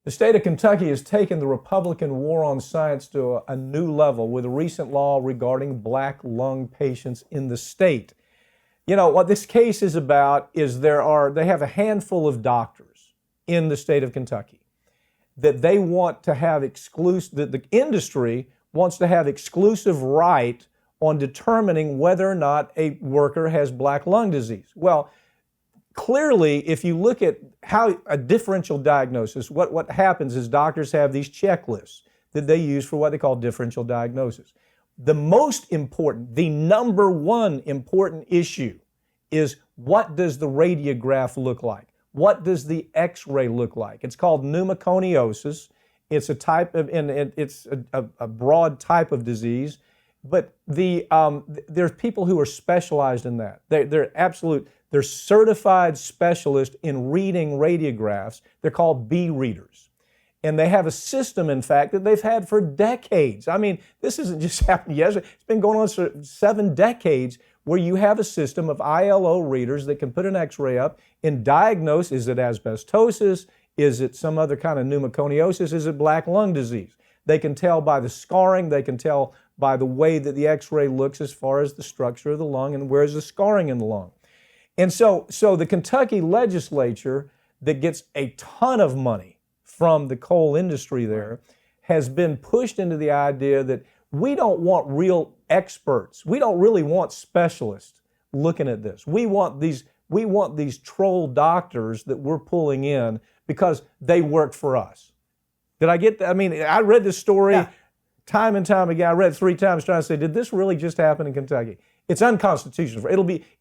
The state of Kentucky has taken the Republican war on science to a new level with a recent law regarding black lung patients in the state. You know, what this case is about is they have a handful of doctors in the state of Kentucky that they want to have that the industry wants to have exclusive right on determining whether or not a worker has black lung disease. Well, clearly, if you look at how a differential diagnosis, what happens is doctors have these checklists that they use for what they call differential diagnosis. The most important, the number one important issue is, what does the radiograph look like? What does the X-ray look like? It's called pneumoconiosis. It's a type of, and it's a broad type of disease, but there's people who are specialized in that. They're certified specialists in reading radiographs. They're called B readers. And they have a system, in fact, that they've had for decades. I mean, this isn't just happened yesterday. It's been going on for 7 decades, where you have a system of ILO readers that can put an X-ray up and diagnose, is it asbestosis? Is it some other kind of pneumoconiosis? Is it black lung disease? They can tell by the scarring. They can tell by the way that the X-ray looks as far as the structure of the lung and where's the scarring in the lung. And so the Kentucky legislature, that gets a ton of money from the coal industry there, has been pushed into the idea that we don't want real experts. We don't really want specialists looking at this. We want these troll doctors that we're pulling in because they work for us. Did I get that? I mean, I read this story time and time again. I read it 3 times trying to say, did this really just happen in Kentucky? It's unconstitutional.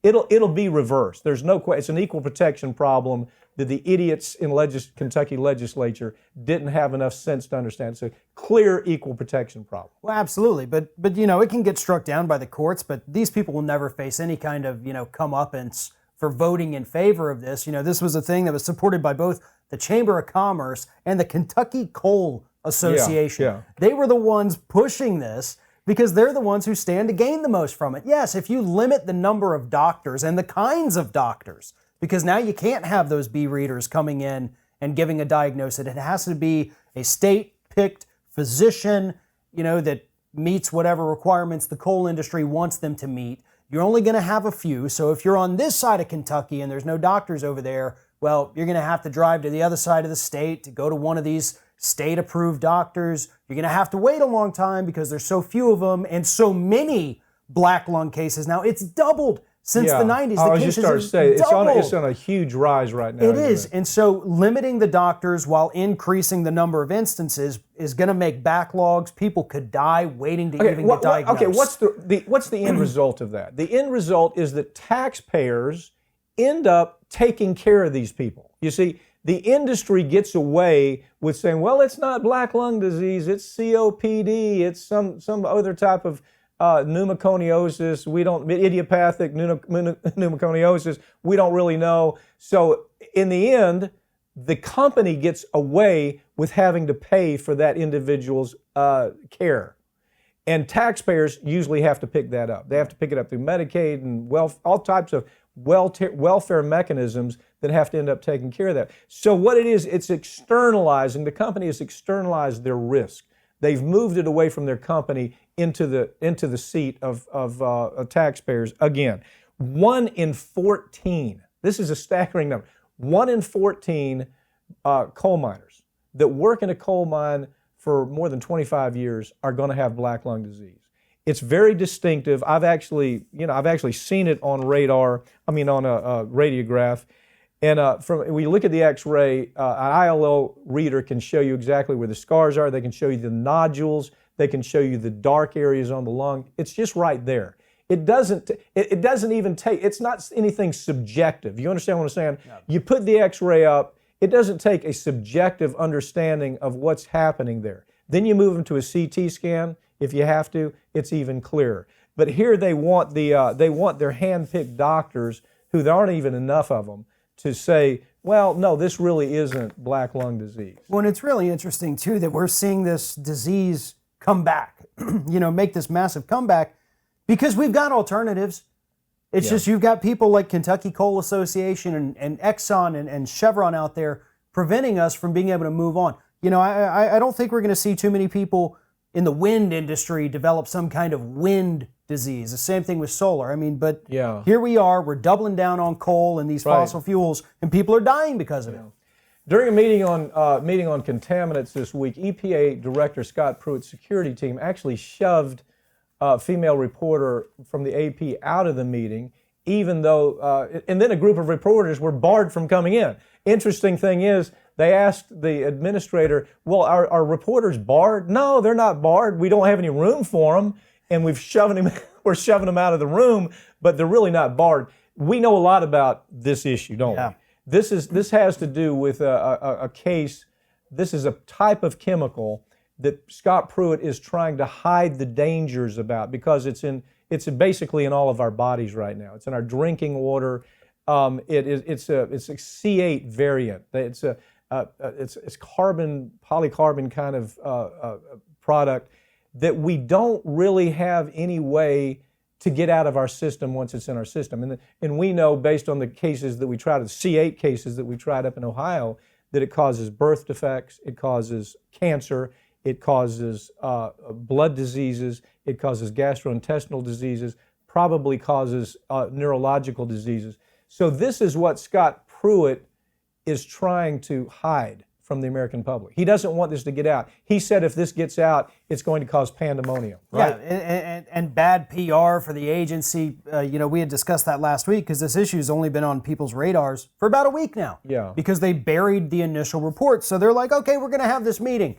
It'll be reversed. There's no question. It's an equal protection problem that the idiots in Kentucky legislature didn't have enough sense to understand. It's a clear equal protection problem. Well, absolutely. But you know, it can get struck down by the courts, but these people will never face any kind of, comeuppance for voting in favor of this. You know, this was a thing that was supported by both the Chamber of Commerce and the Kentucky Coal Association. Yeah. They were the ones pushing this, because they're the ones who stand to gain the most from it. Yes, if you limit the number of doctors and the kinds of doctors, because now you can't have those B readers coming in and giving a diagnosis. It has to be a state-picked physician, that meets whatever requirements the coal industry wants them to meet. You're only going to have a few. So if you're on this side of Kentucky and there's no doctors over there, well, you're going to have to drive to the other side of the state to go to one of these state-approved doctors. You're going to have to wait a long time because there's so few of them and so many black lung cases. Now, it's doubled since the 90s. I was just starting to say, it's on a huge rise right now. It is. And so limiting the doctors while increasing the number of instances is going to make backlogs. People could die waiting to even get diagnosed. Okay, what's the end result of that? The end result is that taxpayers end up taking care of these people. You see, the industry gets away with saying, well, it's not black lung disease, it's COPD, it's some other type of pneumoconiosis, idiopathic pneumoconiosis, we don't really know. So in the end, the company gets away with having to pay for that individual's care. And taxpayers usually have to pick that up. They have to pick it up through Medicaid and all types of welfare mechanisms that have to end up taking care of that. So what it is, it's externalizing. The company has externalized their risk. They've moved it away from their company into the seat of taxpayers. Again, 1 in 14. This is a staggering number. 1 in 14 coal miners that work in a coal mine for more than 25 years are going to have black lung disease. It's very distinctive. I've actually seen it on radar. On a radiograph. And when you look at the X-ray, an ILO reader can show you exactly where the scars are. They can show you the nodules. They can show you the dark areas on the lung. It's just right there. It doesn't even take. It's not anything subjective. You understand what I'm saying? No. You put the X-ray up. It doesn't take a subjective understanding of what's happening there. Then you move them to a CT scan. If you have to, it's even clearer. But here they want their hand-picked doctors, who there aren't even enough of them, to say, well, no, this really isn't black lung disease. Well, and it's really interesting, too, that we're seeing this disease come back, make this massive comeback, because we've got alternatives. It's just you've got people like Kentucky Coal Association and Exxon and Chevron out there preventing us from being able to move on. I don't think we're going to see too many people in the wind industry develop some kind of wind disease. The same thing with solar. But Yeah. here we are, we're doubling down on coal and these fossil fuels, and people are dying because of it. During a meeting on contaminants this week, EPA Director Scott Pruitt's security team actually shoved a female reporter from the AP out of the meeting, even though, and then a group of reporters were barred from coming in. Interesting thing is, they asked the administrator, well, are reporters barred? No, they're not barred. We don't have any room for them, and we're shoving them out of the room, but they're really not barred. We know a lot about this issue, don't we? This has to do with a case. This is a type of chemical that Scott Pruitt is trying to hide the dangers about, because it's basically in all of our bodies right now. It's in our drinking water. It's a C8 variant. It's polycarbon kind of product that we don't really have any way to get out of our system once it's in our system. And we know, based on the cases that we tried, the C8 cases that we tried up in Ohio, that it causes birth defects, it causes cancer, it causes blood diseases, it causes gastrointestinal diseases, probably causes neurological diseases. So this is what Scott Pruitt is trying to hide from the American public. He doesn't want this to get out. He said if this gets out, it's going to cause pandemonium. Right? Yeah, and bad PR for the agency. We had discussed that last week, because this issue's only been on people's radars for about a week now. Yeah. Because they buried the initial report. So they're like, okay, we're going to have this meeting.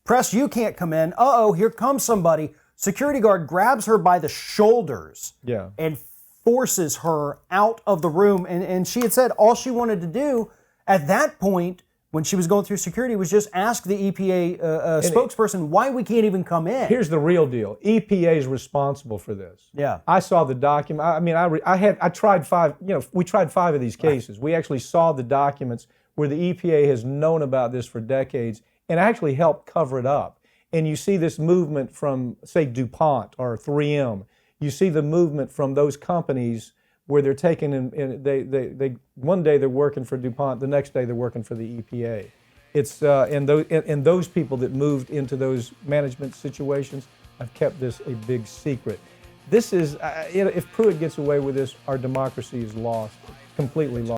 Press, you can't come in. Uh-oh, here comes somebody. Security guard grabs her by the shoulders and forces her out of the room. And she had said all she wanted to do at that point, when she was going through security, was just ask the EPA spokesperson why we can't even come in. Here's the real deal. EPA is responsible for this. Yeah. I saw the document. I tried 5, we tried 5 of these cases. Right. We actually saw the documents where the EPA has known about this for decades and actually helped cover it up. And you see this movement from, say, DuPont or 3M. You see the movement from those companies where they're taking and they one day they're working for DuPont, the next day they're working for the EPA. It's and those people that moved into those management situations have kept this a big secret. This is if Pruitt gets away with this, our democracy is lost, completely lost.